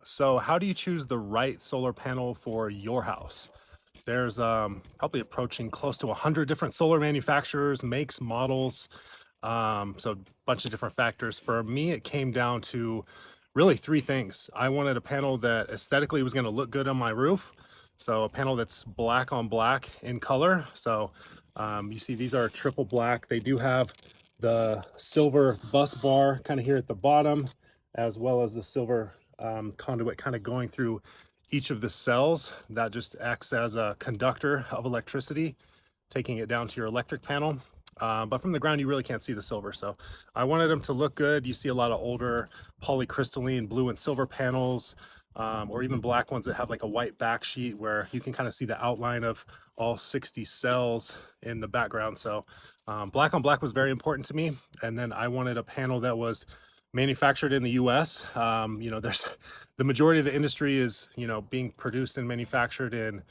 So how do you choose the right solar panel for your house? There's probably approaching close to 100 different solar manufacturers, makes, models. So a bunch of different factors. For me, it came down to really three things. I wanted a panel that aesthetically was going to look good on my roof. So a panel that's black on black in color. So you see these are triple black. They do have the silver bus bar kind of here at the bottom, as well as the silver conduit kind of going through each of the cells. That just acts as a conductor of electricity, taking it down to your electric panel. But from the ground, you really can't see the silver. So I wanted them to look good. You see a lot of older polycrystalline blue and silver panels, or even black ones that have like a white back sheet where you can kind of see the outline of all 60 cells in the background. So black on black was very important to me. And then I wanted a panel that was manufactured in the US. There's the majority of the industry is, being produced and manufactured in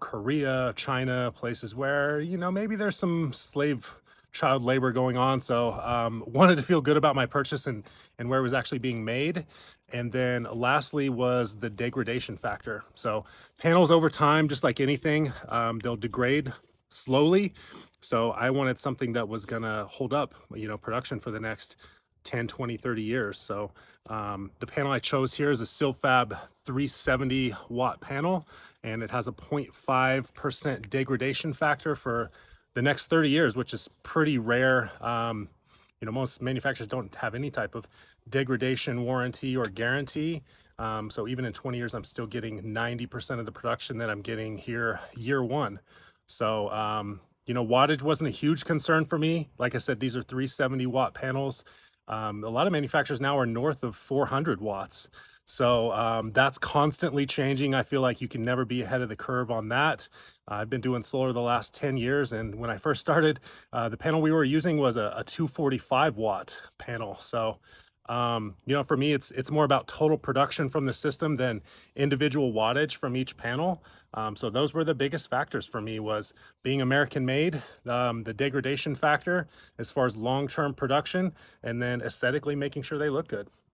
Korea, China, places where, maybe there's some slave child labor going on. So wanted to feel good about my purchase and where it was actually being made. And then lastly was the degradation factor. So panels over time, just like anything, they'll degrade slowly. So I wanted something that was gonna hold up, production for the next 10, 20, 30 years. So the panel I chose here is a Silfab 370 watt panel, and it has a 0.5% degradation factor for the next 30 years, which is pretty rare. Most manufacturers don't have any type of degradation warranty or guarantee. So even in 20 years, I'm still getting 90% of the production that I'm getting here year one. So, wattage wasn't a huge concern for me. Like I said, these are 370 watt panels. A lot of manufacturers now are north of 400 watts. So that's constantly changing. I feel like you can never be ahead of the curve on that. I've been doing solar the last 10 years. And when I first started, the panel we were using was a 245 watt panel. So, for me, it's more about total production from the system than individual wattage from each panel. So those were the biggest factors for me, was being American made, the degradation factor as far as long-term production, and then aesthetically making sure they look good.